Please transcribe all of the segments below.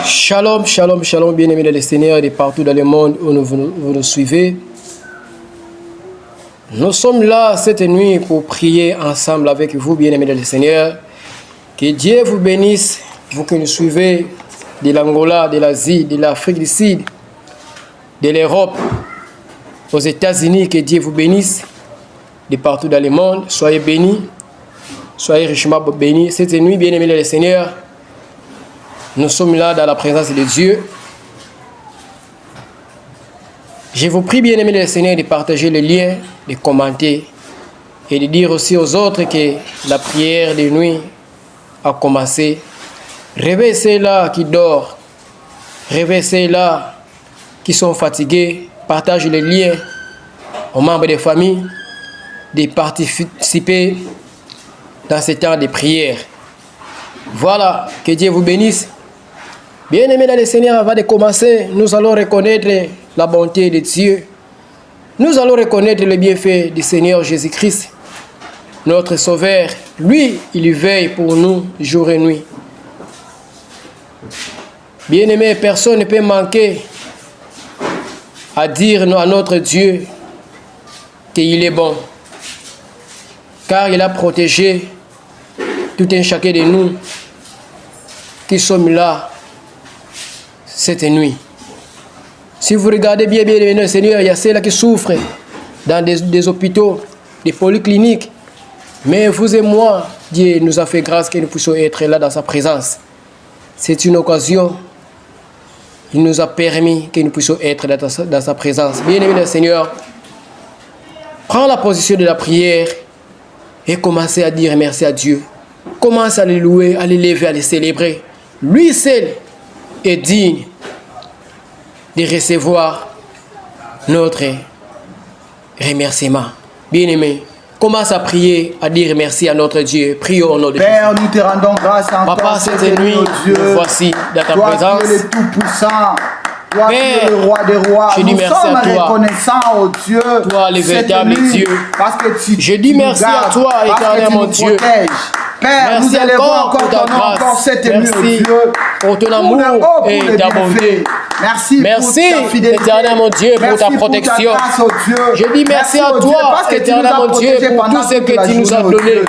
Shalom, shalom, shalom, bien-aimés dans le Seigneur et partout dans le monde où vous nous suivez. Nous sommes là cette nuit pour prier ensemble avec vous, bien-aimés dans le Seigneur. Que Dieu vous bénisse, vous qui nous suivez de l'Angola, de l'Asie, de l'Afrique du Sud, de l'Europe, aux États-Unis. Que Dieu vous bénisse de partout dans le monde. Soyez bénis, soyez richement bénis. Cette nuit, bien-aimés dans le Seigneur, nous sommes là dans la présence de Dieu. Je vous prie, bien-aimés le Seigneur, de partager le lien, de commenter et de dire aussi aux autres que la prière de nuit a commencé. Réveillez ceux-là qui dorment, réveillez ceux-là qui sont fatigués. Partagez le lien aux membres des familles de participer dans ce temps de prière. Voilà, que Dieu vous bénisse. Bien-aimés dans le Seigneur, avant de commencer, nous allons reconnaître la bonté de Dieu. Nous allons reconnaître le bienfait du Seigneur Jésus-Christ, notre Sauveur. Lui, il veille pour nous jour et nuit. Bien-aimés, personne ne peut manquer à dire à notre Dieu qu'il est bon, car il a protégé tout un chacun de nous qui sommes là cette nuit. Si vous regardez bien, bien, Seigneur, il y a ceux-là qui souffrent dans des hôpitaux, des polycliniques. Mais vous et moi, Dieu nous a fait grâce que nous puissions être là dans sa présence. C'est une occasion. Il nous a permis que nous puissions être dans sa présence. Bien-aimé le Seigneur, prends la position de la prière et commencez à dire merci à Dieu. Commence à le louer, à l'élever, à le célébrer. Lui seul est digne de recevoir notre remerciement. Bien-aimé, commence à prier, à dire merci à notre Dieu. Prions au nom de Père, nous te rendons grâce encore. Papa, cette nuit, nous voici dans ta présence. Toi qui es le Tout-Puissant, toi qui es le Roi des Rois, je dis nous merci sommes à toi. reconnaissants au Dieu. Toi, le véritable Dieu. Parce que je dis merci à toi, éternel mon Dieu. Père, merci nous élevons encore pour ta ton nom encore cette nuit, merci Dieu, pour ton amour et ta bonté. Merci pour ta fidélité. Éternel mon Dieu, pour ta protection. Pour ta grâce, Dieu. Je dis merci à toi, éternel mon Dieu, pour tout ce que tu nous as donné.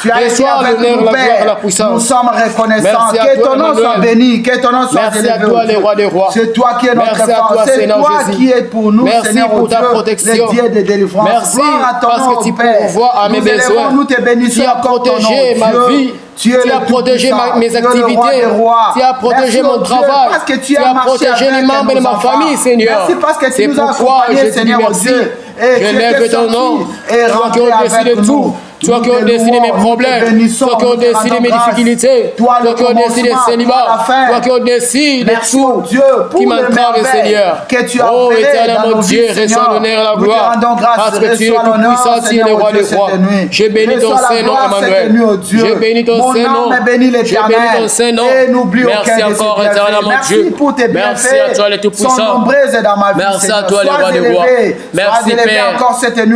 Tu as été avec nous, Père. Nous sommes reconnaissants. Que ton nom soit béni, que ton nom soit élevé. Merci à toi, le roi des rois. C'est toi qui es notre force. C'est toi qui es pour nous, Seigneur, pour ta protection. le Dieu de délivrance. Merci parce que tu pourvois à mes besoins. Nous te bénissons. Tu as protégé ma vie. Tu as protégé mes activités. Tu as protégé mon travail. Tu as protégé les membres de ma famille, Seigneur. C'est pourquoi je te dis merci. Je lève ton nom. Toi qui as décidé de tout. Toi qui as décidé mes problèmes, toi qui as décidé mes difficultés, toi qui as décidé le célibat, toi qui as décidé de tout qui m'entrave, Seigneur. Oh, éternel mon Dieu, reçois l'honneur et la gloire, parce que tu es le tout-puissant, tu es le roi des rois. Je bénis ton Saint-Nom, Emmanuel. Je bénis ton Saint-Nom. Je bénis ton Saint-Nom. Merci encore, éternel mon Dieu. Merci à toi, le tout-puissant. Merci à toi, le roi des rois. Merci, Père.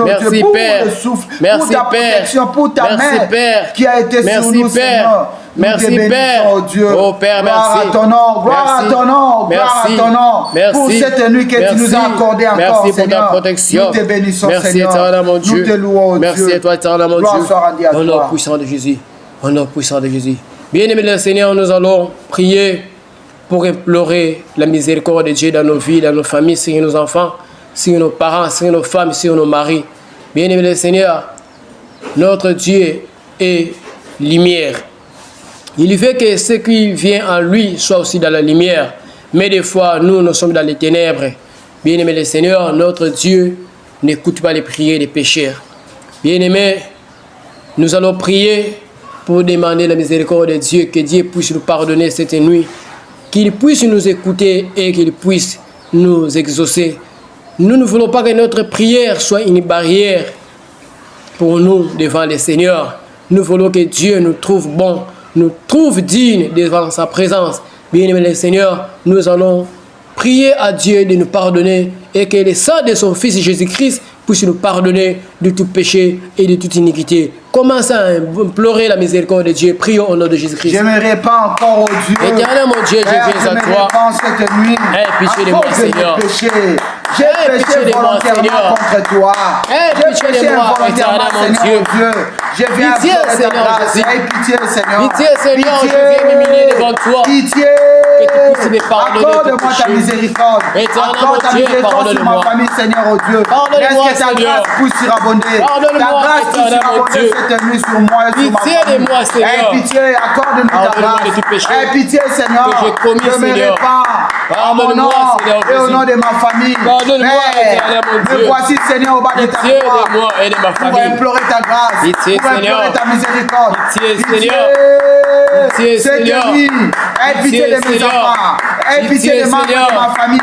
Merci, Père. Merci, Père. Pour ta main qui a été sur nous, Seigneur. Merci, Père. Oh, Père, merci. Gloire à ton nom, gloire à ton nom, gloire à ton nom. Merci. Pour cette nuit que tu nous as accordée encore, merci pour Seigneur. ta protection. Nous te bénissons, merci, Seigneur. Éternel, mon Dieu. Nous te louons, merci Dieu. à toi, éternel, mon Gloire Dieu. soit rendue à toi. Au nom puissant de Jésus. Au nom puissant de Jésus. Bien-aimé le Seigneur, nous allons prier pour implorer la miséricorde de Dieu dans nos vies, dans nos familles, sur nos enfants, sur nos parents, sur nos femmes, sur nos maris. Bien-aimé le Seigneur, notre Dieu est lumière. Il veut que ce qui vient en lui soit aussi dans la lumière. Mais des fois, nous sommes dans les ténèbres. Bien-aimé le Seigneur, notre Dieu n'écoute pas les prières des pécheurs. Bien-aimé, nous allons prier pour demander la miséricorde de Dieu, que Dieu puisse nous pardonner cette nuit, qu'il puisse nous écouter et qu'il puisse nous exaucer. Nous ne voulons pas que notre prière soit une barrière pour nous devant le Seigneur. Nous voulons que Dieu nous trouve bons, nous trouve dignes devant sa présence. Bien-aimé le Seigneur, nous allons prier à Dieu de nous pardonner et que le sang de son Fils Jésus-Christ puisse nous pardonner de tout péché et de toute iniquité. commence à implorer la miséricorde de Dieu. Prie au nom de Jésus-Christ. Je me répands encore au Dieu. Éternel mon Dieu, je viens à toi. Cette nuit, aie pitié de moi, Seigneur. J'ai péché volontairement contre toi. Aie pitié de moi, éternel mon Dieu. Je viens pitié, Seigneur Jésus. Aie pitié, Seigneur. Pitié, Seigneur, je viens m'humilier devant toi. Pitié. Que tu puisses me pardonner. Accorde-moi ta miséricorde. Accorde ta miséricorde sur ma famille, Seigneur, oh Dieu. Laisse que ta grâce puisse surabonder. Ta grâce puisse surabonder cette nuit sur moi et sur ma famille. Pitié de moi, Seigneur. Aie pitié, accorde-nous ta grâce. Aie pitié, Seigneur. Je me répands. Pardonne-moi, Seigneur, et au nom de ma famille. Pardonne-moi, éternel mon Dieu. Me voici, Seigneur, au bas de ta croix. Pitié de moi et de ma famille. Pour implorer ta grâce. Pitié, pour implorer ta miséricorde. Pitié, Seigneur. Pitié, Seigneur. Aie pitié de mes enfants. Aie pitié de ma famille.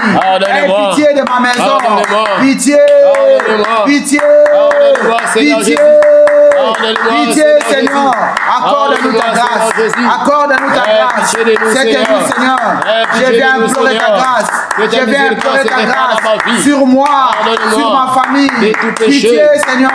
Aie pitié de ma maison. Pitié. Pitié. Pitié. Pitié, Seigneur. Accorde-nous ta grâce. Accorde-nous ta grâce. Cette nuit, Seigneur. Je viens implorer ta grâce. Je viens implorer ta grâce sur moi, sur ma famille. Pitié, Seigneur.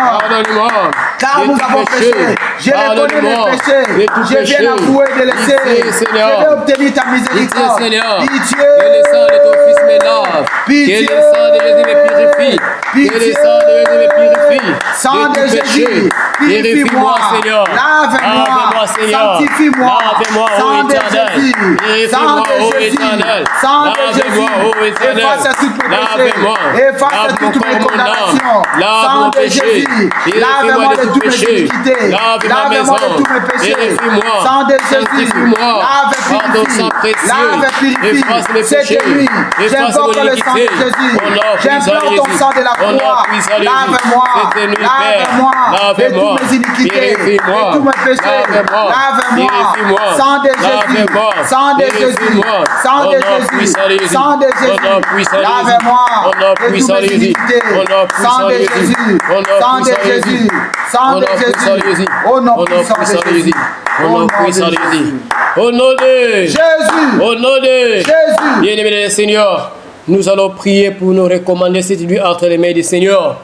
Car nous avons péché. Je reconnais mes péchés. Je viens avouer de laisser. Je vais obtenir ta miséricorde. Pitié. Que le sang de ton Fils me lave. Pitié. Que le sang de Jésus me purifie. Pitié. Que le sang de Jésus me purifie. Sang de Jésus, purifie-moi, Seigneur. Lave-moi, Seigneur. Sanctifie-moi. Lave-moi, ô Éternel. Purifie-moi, ô Éternel. Lave-moi, ô Éternel. Efface toutes mes péchés. Lave-moi. Efface toutes mes condamnations. Lave Sang mon de péché. Jésus. Lave-moi de toutes mes iniquités. Lave ma maison. Lave-moi de tous mes péchés. Purifie-moi. Sang de Jésus. Sanctifie-moi. Lave et Par ton purifie. sang précieux. Lave et purifie. Efface mes péchés. Cette nuit, Efface j'invoque mon le sang de iniquité. Jésus. Au nom puissant de J'implore ton Jésus. sang de la Au nom croix. puissant de Jésus. Lave-moi. Cette nuit, Père. Lave-moi de Lave-moi. toutes mes iniquités. Purifie-moi. De tous mes péchés. Lave-moi. Lave-moi. Purifie-moi. Sang de Jésus. Lave-moi. Sang de Jésus. Purifie-moi. Sang Au de nom puissant de Jésus. Jésus. Sang de Au nom puissant de Jésus. Jésus. Lave-moi Au nom de toutes puissant de mes Jésus. iniquités. Au nom Sang puissant de de Jésus. Jésus. Au nom Sang de puissant de Jésus. Jésus. Sang Au de nom puissant de Jésus. Jésus. Au nom Au nom puissant de puissant de Jésus. Jésus. Au nom puissant de Jésus. Au nom de Jésus. Au nom de Jésus. Bien-aimé le Seigneur, nous allons prier pour nous recommander cette nuit entre les mains du Seigneur.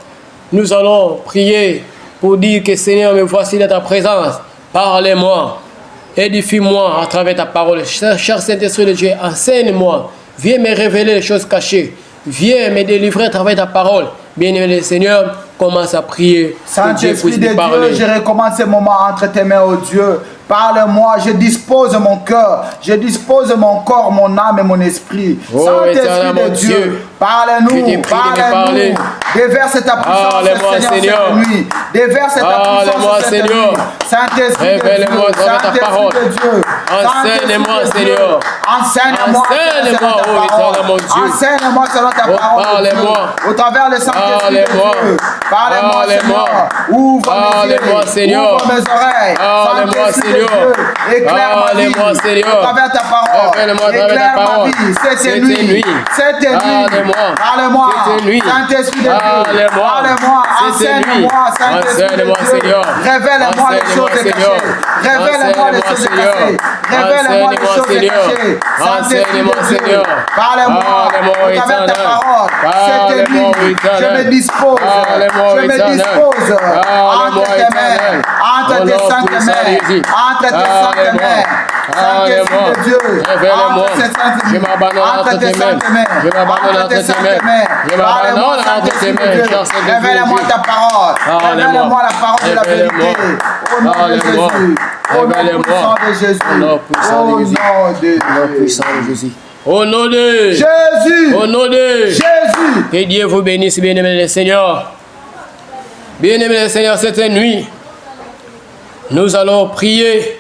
Nous allons prier pour dire que Seigneur, me voici dans ta présence. Parlez-moi. Édifie-moi à travers ta parole. Cher Saint-Esprit de Dieu, enseigne-moi. Viens me révéler les choses cachées. Viens me délivrer à travers ta parole. Bien-aimé le Seigneur, commence à prier. Saint-Esprit de Dieu, je recommande ce moment entre tes mains, oh Dieu. Parle-moi, je dispose mon cœur, je dispose mon corps, mon âme et mon esprit. Oh, Saint-Esprit de Dieu, parle-nous, parle-nous. Déverse ta puissance, Seigneur, cette nuit. Déverse ta puissance, cette nuit. Saint-Esprit de Dieu, Saint-Esprit de Dieu. Enseigne-moi, Seigneur. Enseigne-moi, oh éternel mon Dieu. Enseigne-moi selon ta parole. Parlez-moi. Au travers le Saint-Esprit de Dieu. Parlez-moi, Seigneur. Ouvre mes yeux. Ouvre mes oreilles. Parlez-moi, Seigneur. Éclaire ma vie. Au travers ta parole. Éclaire ma vie. Cette nuit. Cette nuit. Parlez-moi. Saint-Esprit de Dieu. Parlez-moi. Enseigne-moi, Saint-Esprit de Dieu. Révèle-moi les choses cachées. Révèle-moi les choses cachées. Révèle-moi les choses cachées. Saint-Esprit de Dieu. Parlez-moi. Au travers ta parole. Cette nuit. Je me dispose. Je me dispose. Entre tes mains. Entre tes saintes mains. Entre tes saintes mains. Saint-Esprit de Dieu. Révèle-moi. Je m'abandonne entre tes mains. Je m'abandonne entre tes mains. Je m'abandonne entre tes mains. Révèle-moi ta parole. Révèle-moi la parole de la vérité. Au nom de Jésus. Au nom puissant de Jésus. Au nom puissant de Jésus. Au nom de Jésus. Au nom de Jésus. Que Dieu vous bénisse, bien-aimé le Seigneur. Bien-aimé le Seigneur, cette nuit, nous allons prier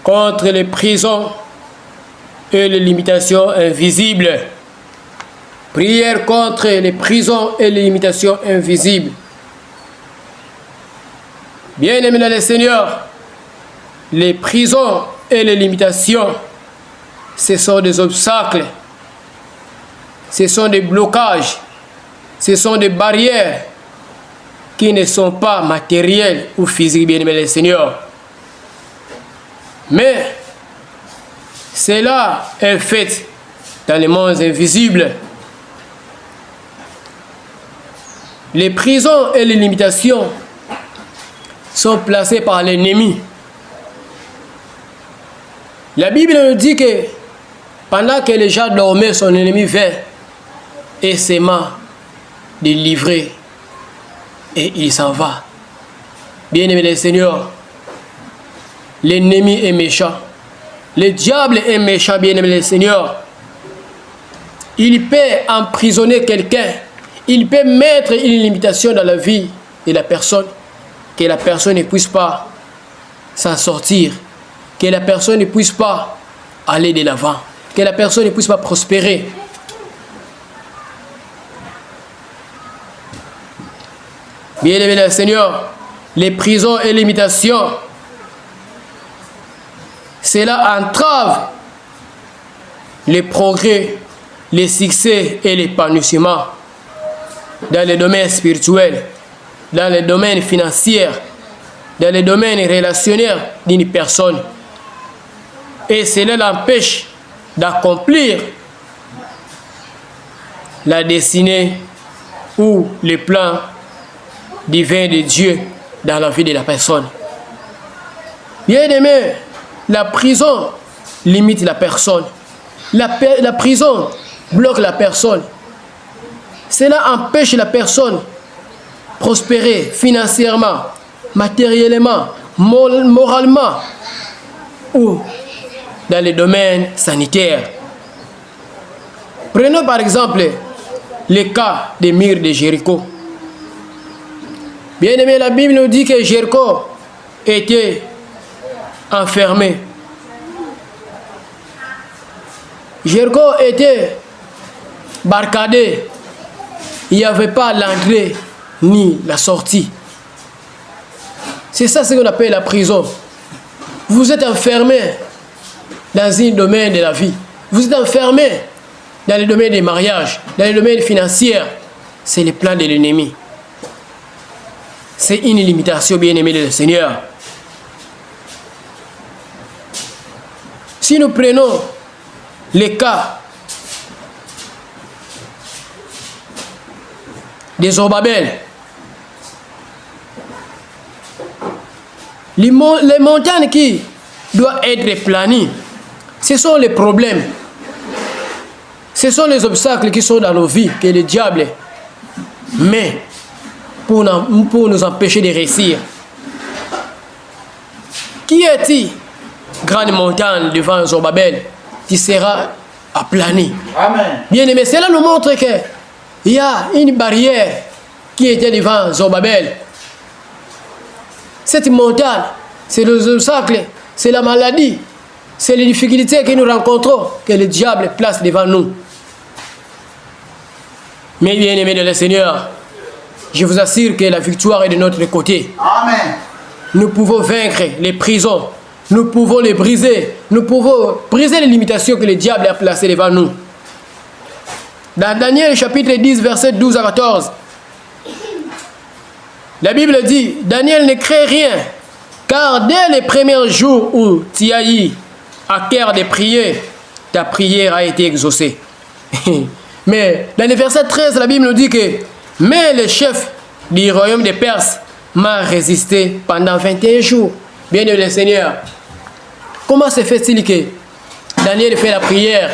contre les prisons et les limitations invisibles. Prière contre les prisons et les limitations invisibles. Bien-aimé le Seigneur, les prisons et les limitations, ce sont des obstacles, ce sont des blocages, ce sont des barrières qui ne sont pas matérielles ou physiques, bien-aimé le Seigneur. Mais cela est fait dans les mondes invisibles. Les prisons et les limitations sont placés par l'ennemi. La Bible nous dit que pendant que les gens dormaient, son ennemi vint et s'aima de livrer et il s'en va. Bien-aimés les Seigneurs, l'ennemi est méchant. Le diable est méchant, bien-aimés les Seigneurs. Il peut emprisonner quelqu'un. Il peut mettre une limitation dans la vie de la personne, que la personne ne puisse pas s'en sortir, que la personne ne puisse pas aller de l'avant, que la personne ne puisse pas prospérer. Bien-aimés le Seigneur, les prisons et limitations, cela entrave les progrès, les succès et l'épanouissement dans les domaines spirituels, dans les domaines financiers, dans les domaines relationnels d'une personne. Et cela l'empêche d'accomplir la destinée ou le plan divin de Dieu dans la vie de la personne. Bien-aimé, la prison limite la personne. La prison bloque la personne. Cela empêche la personne de prospérer financièrement, matériellement, moralement ou dans les domaines sanitaires. Prenons par exemple le cas des murs de Jéricho. Bien aimé, la Bible nous dit que Jéricho était enfermé. Jéricho était barricadé. Il n'y avait pas l'entrée ni la sortie. C'est ça ce qu'on appelle la prison. Vous êtes enfermé dans un domaine de la vie. Vous êtes enfermé dans le domaine des mariages, dans le domaine financier. C'est le plan de l'ennemi. C'est une limitation, bien-aimée du Seigneur. Si nous prenons les cas des Zorobabel, les montagnes qui doivent être planées, ce sont les problèmes, ce sont les obstacles qui sont dans nos vies, que le diable met pour nous empêcher de réussir. Qui est-il, grande montagne devant Zorobabel, qui sera aplanie? Amen. Bien aimé, cela nous montre qu'il y a une barrière qui était devant Zorobabel. Cette montagne, c'est les obstacles, c'est la maladie, c'est les difficultés que nous rencontrons, que le diable place devant nous. Mais bien aimé de le Seigneur, je vous assure que la victoire est de notre côté. Amen. Nous pouvons vaincre les prisons, nous pouvons les briser, nous pouvons briser les limitations que le diable a placées devant nous. Dans Daniel chapitre 10, verset 12 à 14, la Bible dit, Daniel ne crée rien, car dès les premiers jours où tu as eu à cœur de prier, ta prière a été exaucée. Mais dans le verset 13, la Bible nous dit que mais le chef du royaume des Perses m'a résisté pendant 21 jours. Bien-aimé le Seigneur, comment se fait-il que Daniel fait la prière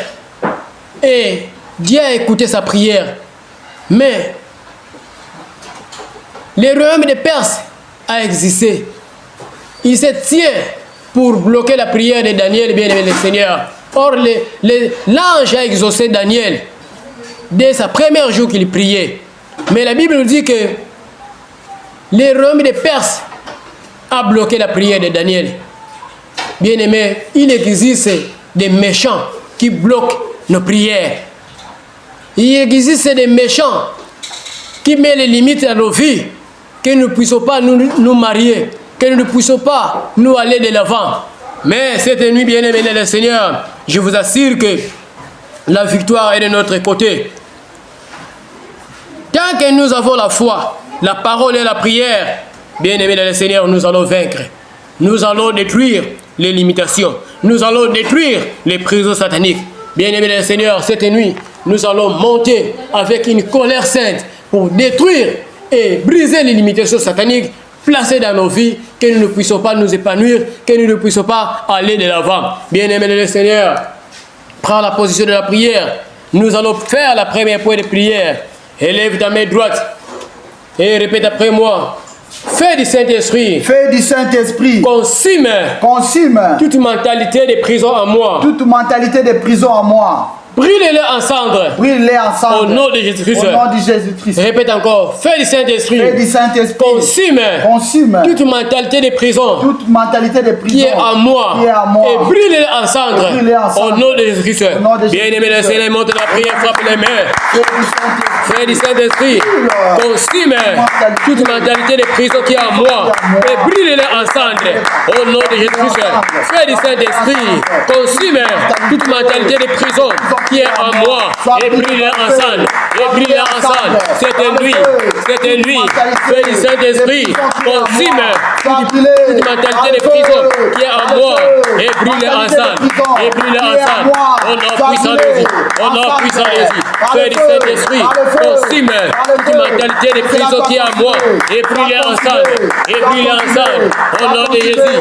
et Dieu a écouté sa prière, mais le royaume des Perses a existé? Il se tient pour bloquer la prière de Daniel, bien-aimé le Seigneur. Or, l'ange a exaucé Daniel dès sa première jour qu'il priait. Mais la Bible nous dit que le royaume des Perses a bloqué la prière de Daniel. Bien-aimé, il existe des méchants qui bloquent nos prières. Il existe des méchants qui mettent les limites à nos vies, que nous ne puissions pas nous marier, que nous ne puissions pas nous aller de l'avant. Mais cette nuit, bien-aimé le Seigneur, je vous assure que la victoire est de notre côté. Tant que nous avons la foi, la parole et la prière, bien-aimé le Seigneur, nous allons vaincre. Nous allons détruire les limitations. Nous allons détruire les prisons sataniques. Bien-aimé le Seigneur, cette nuit, nous allons monter avec une colère sainte pour détruire et briser les limitations sataniques placés dans nos vies, que nous ne puissions pas nous épanouir, que nous ne puissions pas aller de l'avant. Bien-aimé le Seigneur, prends la position de la prière. Nous allons faire la première point de prière. Élève ta main droite et répète après moi. Fais du Saint-Esprit. Fais du Saint-Esprit. Consume toute mentalité de prison en moi. Toute mentalité de prison en moi. Brûlez-les en cendres. Brûlez-les en cendres. Au nom de Jésus-Christ. Au nom de Jésus-Christ. Répète encore. Fais du Saint-Esprit. Fais du Saint-Esprit. Consume toute mentalité de prison. Toute mentalité de prison. Qui est en moi. Et brûlez-les en cendres. Au nom de Jésus-Christ. Bien-aimé le Seigneur, monte la prière, frappe les mains. Fais du Saint-Esprit. Consume toute mentalité de prison qui est en moi. Et brûlez-les en cendres. Au nom de Jésus-Christ. Fais du Saint-Esprit. Consume toute mentalité de prison qui est en moi, et brûle ensemble, C'était lui, fais du Saint-Esprit, consume toute mentalité de prison qui est en moi, et brûle ensemble, au nom puissant de Jésus, fais du Saint-Esprit, consume toute mentalité de prison qui est en moi, et brûle ensemble, au nom de Jésus,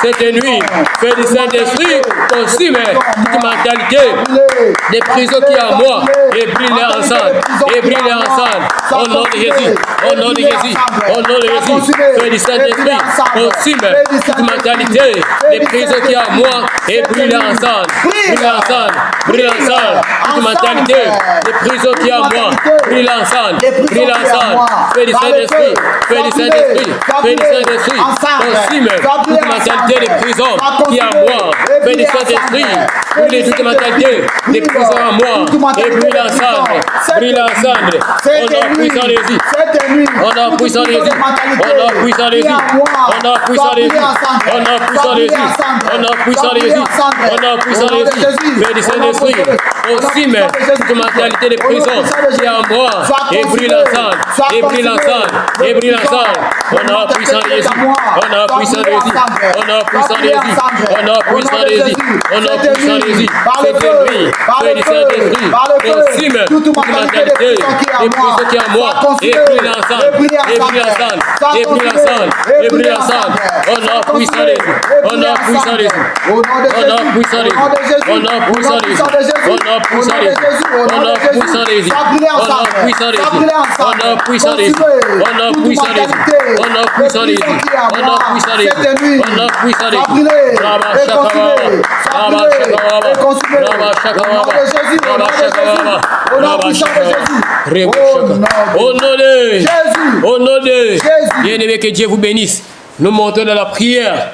c'était lui, fais du Saint-Esprit, consume toute mentalité des prisons qui est en moi et brûle ensemble, au nom de Jésus, fais du Saint-Esprit, consume toute mentalité des prisons qui est en moi et brûle ensemble, toute mentalité des prisons qui est en moi, brûle ensemble, fais du Saint-Esprit, consume toute mentalité des prisons qui est en moi, fais du Saint-Esprit, brûle toute mentalité des prisons en moi et brûle ensemble, au nom puissant de Jésus, au nom puissant de Jésus, fais du Saint-Esprit, consume toute mentalité de prison qui est en moi et brûle ensemble, au nom puissant de Jésus, c'était lui, fais du Saint-Esprit, consume toute mentalité des prisons qui est en moi et brûle ensemble, au nom puissant de Jésus, au nom de bien-aimé, que Dieu vous bénisse. Nous montons dans la prière.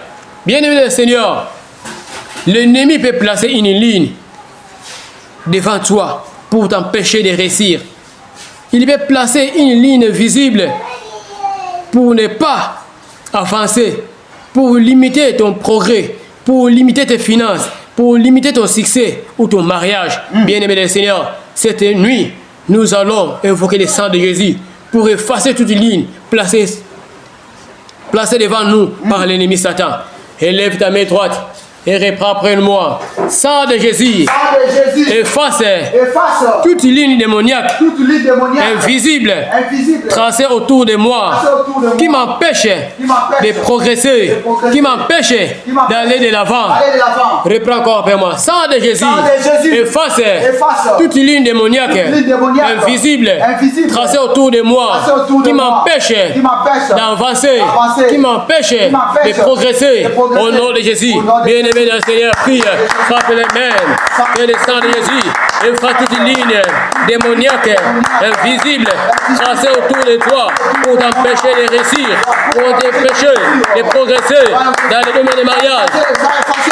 Bien-aimé le Seigneur, l'ennemi peut placer une ligne devant toi pour t'empêcher de réussir. Il peut placer une ligne visible pour ne pas avancer, pour limiter ton progrès, pour limiter tes finances, pour limiter ton succès ou ton mariage. Bien-aimé le Seigneur, cette nuit, nous allons invoquer le sang de Jésus pour effacer toute ligne placée devant nous par l'ennemi Satan. Élève ta main droite et reprends après moi. Sang de Jésus, efface toute ligne démoniaque, invisible, tracée autour de moi, qui m'empêche de progresser, qui m'empêche d'aller de l'avant. Reprends encore après moi. Sang de Jésus, efface toute ligne démoniaque, invisible, tracée autour de moi, qui m'empêche d'avancer, qui m'empêche de progresser. Au nom de Jésus, bien-aimé dans le Seigneur, prie, frappe les mains, que le sang de Jésus efface toute ligne démoniaque, invisible, tracée autour de toi pour t'empêcher de réussir, pour t'empêcher de progresser dans le domaine du mariage,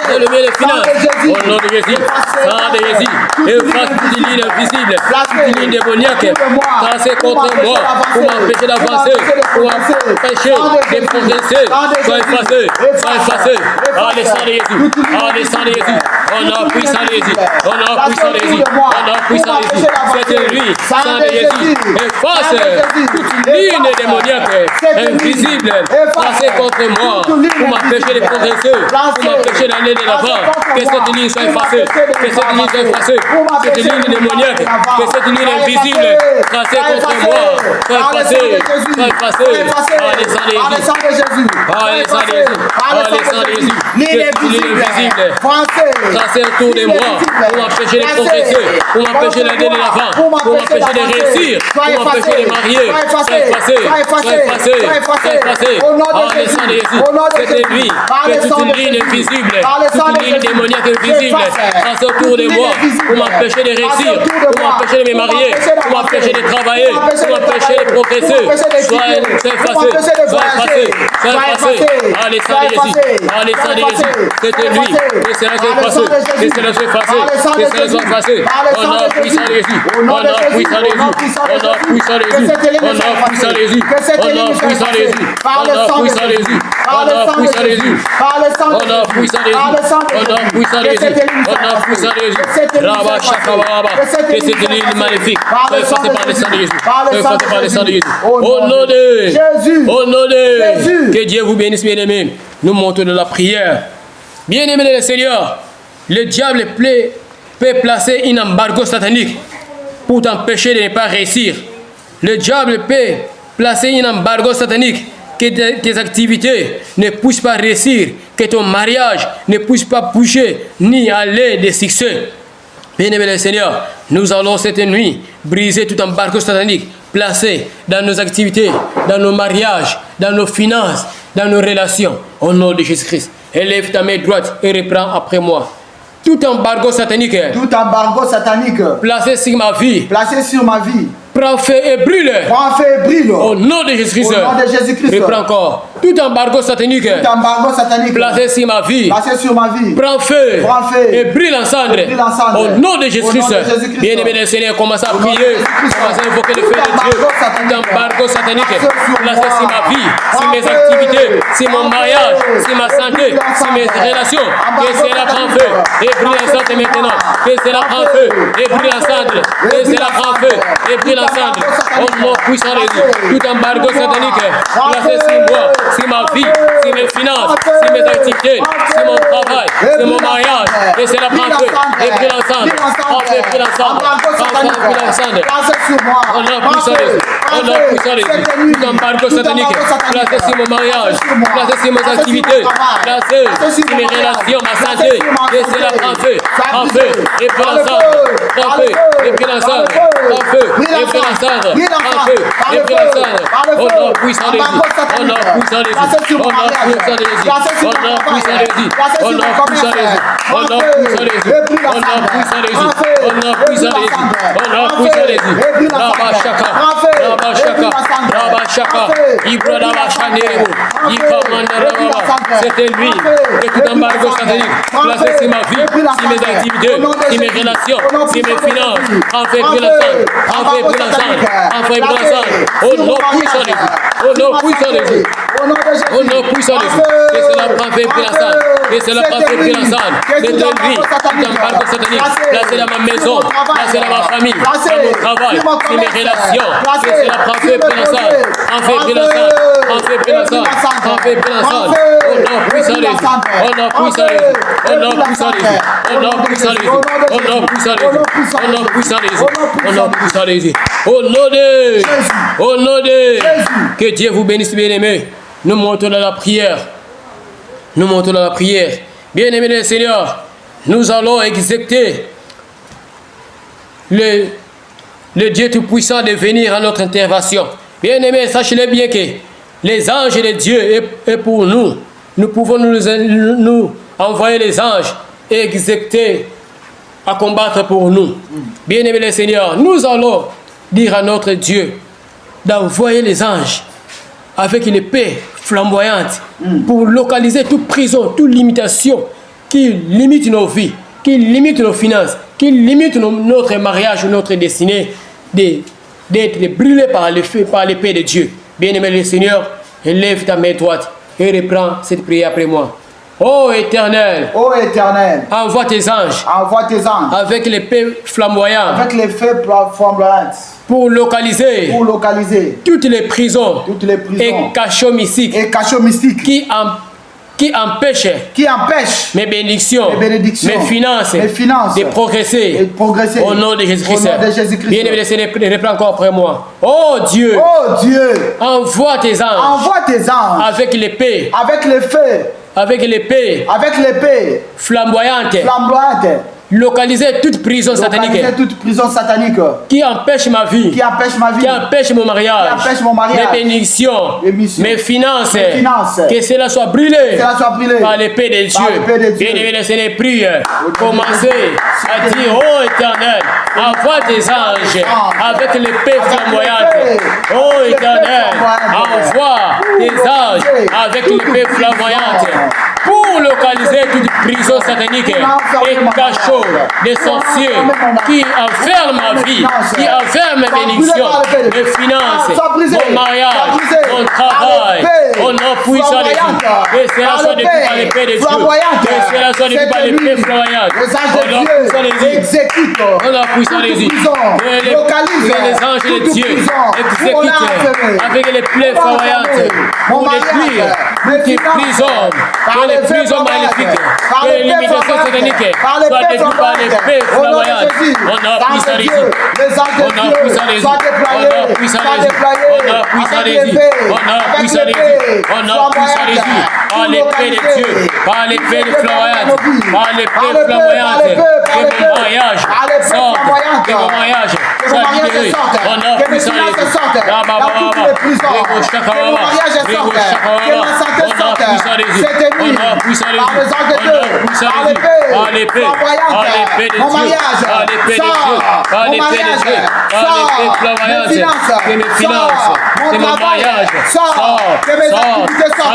dans le domaine des finances. Au nom de Jésus, sang de Jésus, efface toute ligne invisible, toute ligne démoniaque, tracée contre moi pour m'empêcher d'avancer, pour m'empêcher de progresser. Sois effacé, sois effacé. Ah, le sang de Jésus, Au nom puissant de Jésus. Au nom puissant de Jésus. Au nom puissant de Jésus. C'était lui, sang de Jésus. Efface toute ligne démoniaque, invisible, placée contre moi, pour m'empêcher de progresser, pour m'empêcher d'aller de l'avant. Que cette ligne soit effacée. Que cette ligne soit effacée. Cette ligne démoniaque, que cette ligne invisible, placée contre moi, soit effacée. Soit effacée. Par les sangs de Jésus. Par les sangs de Jésus. Par les sangs de Jésus. Que cette ligne invisible, tracée autour de moi, pour m'empêcher de progresser, pour m'empêcher d'aller de l'avant, pour m'empêcher de réussir, pour m'empêcher de marier. Soit effacée. Soit effacée. Soit effacée. Par les sangs de Jésus. C'était lui. Que toute une ligne invisible, toute une ligne démoniaque invisible, tracée autour de moi, pour m'empêcher de réussir, pour m'empêcher de me marier, pour m'empêcher de travailler, pour m'empêcher de progresser. Soit effacé, soit effacé, soit effacé. Par les sangs de Jésus, par les sangs de Jésus. C'était lui, que cela soit effacé, que cela soit effacé, que cela soit effacé. Au nom puissant de Jésus, au nom puissant de Jésus, au nom puissant de Jésus, au nom puissant de Jésus, au nom puissant de Jésus, au nom puissant de Jésus, au nom puissant de Jésus, au nom puissant de Jésus, au nom puissant de Jésus, au nom puissant de Jésus. Rabba Shakabaraba, que cette ligne maléfique soit effacée par le sang de Jésus, soit effacée par le sang de Jésus. Au nom de Jésus, au nom de Jésus. Que Dieu vous bénisse, bien-aimés. Nous montons de la prière. Bien-aimés le Seigneur, le diable peut placer un embargo satanique pour t'empêcher de ne pas réussir. Le diable peut placer un embargo satanique que tes activités ne puissent pas réussir, que ton mariage ne puisse pas bouger ni aller de succès. Bien-aimé le Seigneur, nous allons cette nuit briser tout embargo satanique placé dans nos activités, dans nos mariages, dans nos finances, dans nos relations. Au nom de Jésus-Christ, élève ta main droite et reprends après moi. Tout embargo satanique placé sur ma vie, prends feu et brûle. Au nom de Jésus-Christ. Reprends encore. Tout embargo satanique placé sur ma vie, prends feu et brûle ensemble. Au nom de Jésus-Christ. Bien-aimé le Seigneur, commence à prier. Commence à invoquer le feu de Dieu. Tout embargo satanique placé sur ma vie, sur mes activités, sur mon mariage, sur ma santé, sur mes relations. Que cela prend feu et brûle ensemble maintenant. Que cela prend feu et brûle ensemble. Que cela prend feu et brûle ensemble. Au nom puissant de Dieu. Tout embargo satanique placé sur moi, sur ma vie, sur mes finances, sur mes activités, sur mon travail, sur mon mariage. Que cela prend feu et brûle ensemble. Prends feu et brûle ensemble. Prends feu et brûle ensemble. Au nom puissant de Dieu. Au nom puissant de Dieu. Tout embargo satanique placé sur mon mariage, placé sur mes activités, placé sur mes relations, ma santé. Que cela prend feu et brûle ensemble. Prends feu et brûle ensemble. Prends feu et brûle ensemble. Prends feu et brûle ensemble. Au nom puissant de Jésus. Au nom puissant de Jésus. Au nom puissant de Jésus. Au nom puissant de Jésus. Au nom puissant de Jésus. Au nom puissant de Jésus. Au nom puissant de Jésus. Au nom puissant de Jésus. Au nom puissant de Jésus. Rabba Shaka. Rabba Shaka. Rabba Shaka. Ibra Rabba Shanero. Ikamanda Rabba. C'était lui que tout embargo satanique placé sur ma vie, sur mes activités, sur mes relations, sur mes finances. En fait, brûle ensemble. En fait, brûle ensemble. En fait, brûle ensemble. Au nom puissant de Jésus. Au nom puissant de Jésus. Au nom puissant de Jésus. Que cela prend fait brûle ensemble. Que cela prend fait brûle ensemble. C'était lui, tout embargo satanique placé dans ma maison, placé dans ma famille, dans mon travail, sur mes relations. Que cela prend fait brûle ensemble. En fait, brûle ensemble. En fait, brûle ensemble. En fait, brûle ensemble. Au nom puissant de Jésus. Au nom puissant de Jésus. Au nom puissant de Jésus. Au nom puissant de Jésus. Au nom puissant de Jésus. Au nom puissant de Jésus. Au nom puissant de Jésus. Au nom de Jésus. Au nom de Jésus. Que Dieu vous bénisse, bien-aimés. Nous montons dans la prière. Nous montons dans la prière. Bien-aimés le Seigneur, nous allons exécuter le Dieu Tout-Puissant de venir à notre intervention. Bien-aimés, sachez-le bien que les anges de Dieu est pour nous. Nous pouvons nous envoyer les anges et exécuter à combattre pour nous. Bien-aimés le Seigneur, nous allons dire à notre Dieu d'envoyer les anges avec une paix flamboyante pour localiser toute prison, toute limitation qui limite nos vies, qui limite nos finances, qui limite notre mariage ou notre destinée d'être brûlé par l'épée de Dieu. Bien-aimé le Seigneur, élève ta main droite et reprends cette prière après moi. Ô Éternel, envoie tes anges avec l'épée flamboyante pour localiser toutes les prisons et cachots mystiques qui empêchent mes bénédictions, mes finances de progresser au nom de Jésus-Christ. Bien aimé, reprends encore après moi. Oh Dieu, envoie tes anges avec l'épée flamboyante. Localiser toute prison satanique qui empêche ma vie, qui empêche mon mariage, mes bénédictions, mes finances, que cela soit brûlé par l'épée de Dieu. Bien aimé, laissez-les prier. Commencez à dire, oh Éternel, envoie tes anges avec l'épée flamboyante. Oh Éternel, envoie tes anges avec l'épée flamboyante pour localiser toute prison satanique et cachot des sorciers qui enferment ma vie, qui enferment mes bénédictions, mes finances, mon mariage, mon travail, au nom puissant de Dieu. Que cela soit depuis par l'épée de Dieu. Que cela soit depuis par l'épée flamboyante. Au nom puissant de Dieu. Au nom puissant de Dieu. Que les anges de Dieu exécutent avec les plaies flamboyantes pour détruire toutes les prisons, que les prisons magnifiques, que les limitations sataniques soient détruites par l'épée flamboyante. Au nom puissant de Dieu. Au nom puissant de Dieu. Au nom puissant de Dieu. Au nom puissant de Dieu. Au nom puissant de Dieu. Au nom puissant de Dieu. Par l'épée de Dieu. Par l'épée flamboyante. Par l'épée flamboyante. Que mon mariage sorte. Que mon mariage soit libéré. Au nom puissant de Dieu. Par l'épée de Dieu, par l'épée de Dieu, par l'épée de Dieu, par l'épée flamboyante, que mes finances, que mon mariage, sort, au nom puissant de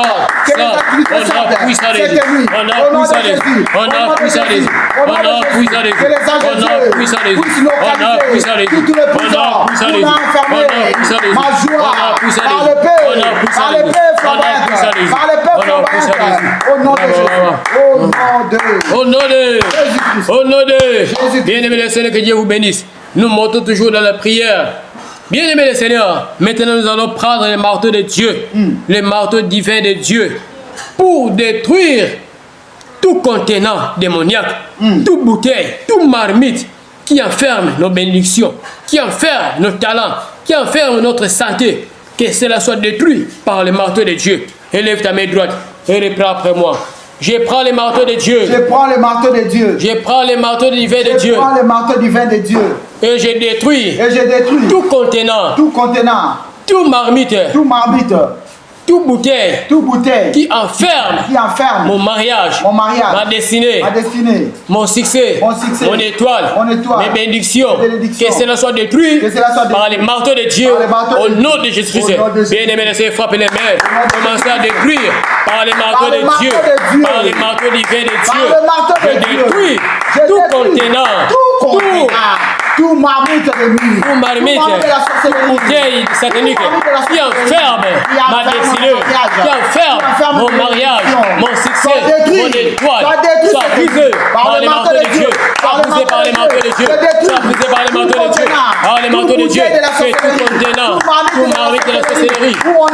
Dieu, au nom puissant de Dieu, au nom puissant de Dieu, au nom puissant de Dieu, au nom puissant de Dieu, au nom puissant de Dieu, au nom puissant de Dieu, au nom puissant de Dieu, au nom puissant de Dieu, au nom puissant de Dieu, au nom puissant de Dieu, au nom puissant de Dieu, au nom de bien-aimé le Seigneur, que Dieu vous bénisse. Nous montons toujours dans la prière. Bien-aimé le Seigneur, maintenant nous allons prendre le marteau de Dieu, le marteau divin de Dieu, pour détruire tout contenant démoniaque, toute bouteille, toute marmite qui enferme nos bénédictions, qui enferme nos talents, qui enferme notre santé. Que cela soit détruit par le marteau de Dieu. Élève ta main droite et reprends après moi. Je prends le marteau de Dieu. Je prends le marteau de Dieu. Je prends le marteau divin de Dieu. Je prends le marteau divin de Dieu. Et je détruis. Tout contenant. Tout marmite. Toute bouteille qui enferme mon mariage, ma destinée, mon succès, mon étoile, mes bénédictions, que cela soit détruit par les marteaux de Dieu au nom de Jésus-Christ. Bien-aimé, laissez frapper les mains. Commencez à détruire par les marteaux de Dieu, par les marteaux divins de Dieu. Je détruis tout contenant, tout marmite de nuit, tout marmite, toute bouteille satanique qui enferme ma destinée, qui enferme mon mariage, mon succès, mon étoile, soit brisé par les manteaux de Dieu, soit brisé par les manteaux de Dieu, soit brisé par les manteaux de Dieu, par les manteaux de Dieu, que tout contenant, tout marmite de la sorcellerie, on a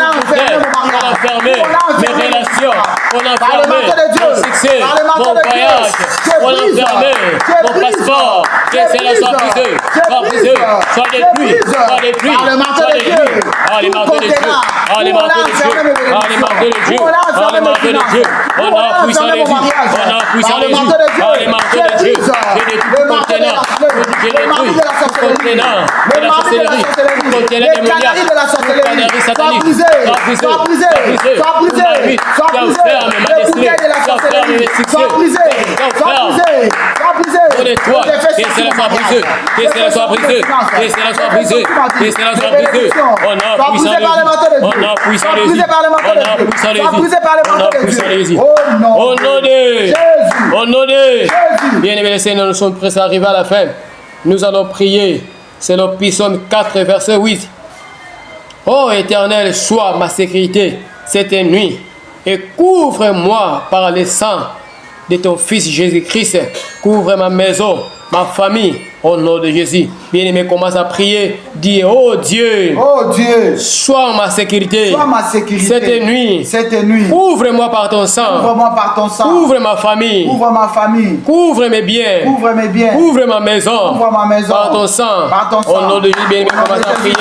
enfermé mes relations, on a enfermé mon succès, mon voyage, on a enfermé mon passeport, que cela soit brisé. Soit brisé, soit détruit, soit détruit, soit détruit. Par les marteaux de Dieu, par les marteaux de Dieu, par les marteaux de Dieu, par les marteaux de Dieu. Au nom puissant de Dieu, au nom puissant de Dieu, par les marteaux de Dieu. Je détruis tout contenant, je détruis tout contenant de la sorcellerie, tout contenant démoniaque, toute connerie satanique. Soit brisé, soit brisé, soit brisé, qui enferme ma destinée, qui enferme mes succès, qui enferme mon étoile, que cela soit brisé, que cela soit brisé, que cela soit brisé, que cela soit brisé. On a puissant de Dieu, on a puissant de Dieu, on a puissant de Dieu, on a puissant de Dieu. Au nom de bien-aimés Seigneur, nous sommes prêts à arriver à la fin. Nous allons prier. C'est le psaume 4, verset 8. Ô Éternel, sois ma sécurité cette nuit. et couvre-moi par le sang de ton Fils Jésus-Christ. Couvre ma maison, ma famille, au nom de Jésus. Bien-aimé, commence à prier. Dis, oh Dieu, sois ma sécurité. Cette nuit, couvre-moi par ton sang. Couvre ma famille. Couvre mes biens. Couvre ma maison. Par ton sang. Au nom de Jésus, bien-aimé, commence à prier.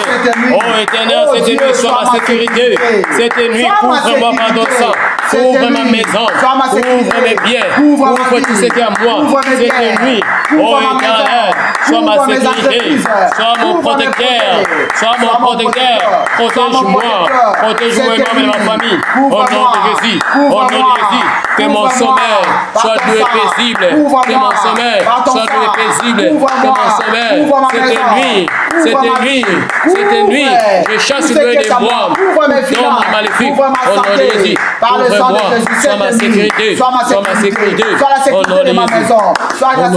Oh Éternel, cette nuit, sois ma sécurité. Cette nuit, couvre-moi par ton sang. Couvre ma maison. Couvre mes biens. Couvre tout ce qui est à moi. Cette nuit, oh Éternel, sois ma sécurité, sois mon protecteur, protège-moi et ma famille, au nom de Jésus, que mon sommeil soit doux et paisible, que mon sommeil soit doux et paisible, que mon sommeil, cette nuit, je chasse le démon, tombe maléfique, au nom de Jésus, couvre-moi, sois ma sécurité, au nom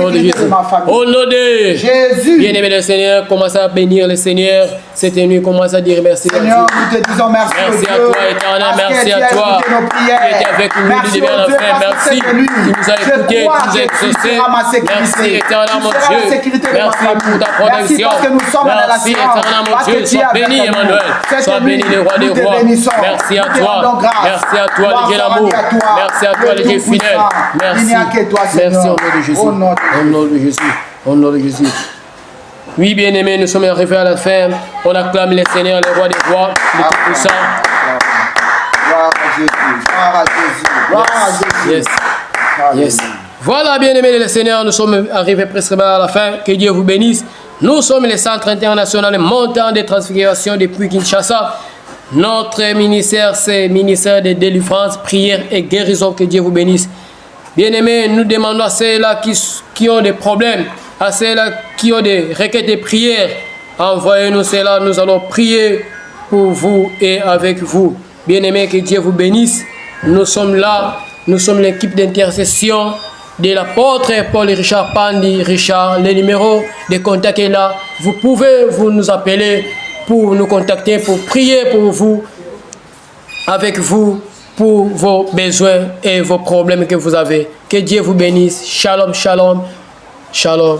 de Jésus, au nom de Jésus. Bien-aimé le Seigneur, commence à bénir le Seigneur. Cette nuit, commence à dire merci à Dieu. Seigneur, nous te disons merci. Merci à toi, Éternel. Merci à toi qui étais avec nous du début à la fin. Merci qui nous a écoutés, qui nous a exaucés. Merci, Éternel, mon Dieu. Merci pour ta protection. Merci, Éternel, mon Dieu. Sois béni, Emmanuel. Sois béni, le roi des rois. Merci à toi. Merci à toi, le Dieu d'amour. Merci à toi, le Dieu fidèle. Merci. Merci au nom de Jésus. Au nom de Jésus. Au nom de Jésus. Oui, bien-aimés, nous sommes arrivés à la fin. On acclame le Seigneur, le roi des rois, le Tout-Puissant. Gloire à Jésus. Gloire à Jésus. Gloire à Jésus. Yes. Voilà, bien-aimés, le Seigneur, nous sommes arrivés presque à la fin. Que Dieu vous bénisse. Nous sommes le Centre international montant de transfiguration depuis Kinshasa. Notre ministère, c'est le ministère de délivrance, prière et guérison. Que Dieu vous bénisse. Bien-aimés, nous demandons à ceux-là qui ont des problèmes, à ceux-là qui ont des requêtes de prière, envoyez-nous cela, nous allons prier pour vous et avec vous. Bien-aimés, que Dieu vous bénisse. Nous sommes là, nous sommes l'équipe d'intercession de l'apôtre Paul Richard Pandi Richard. Le numéro de contact est là. Vous pouvez nous appeler pour nous contacter, pour prier pour vous, avec vous, pour vos besoins et vos problèmes que vous avez. Que Dieu vous bénisse. Shalom, shalom, shalom.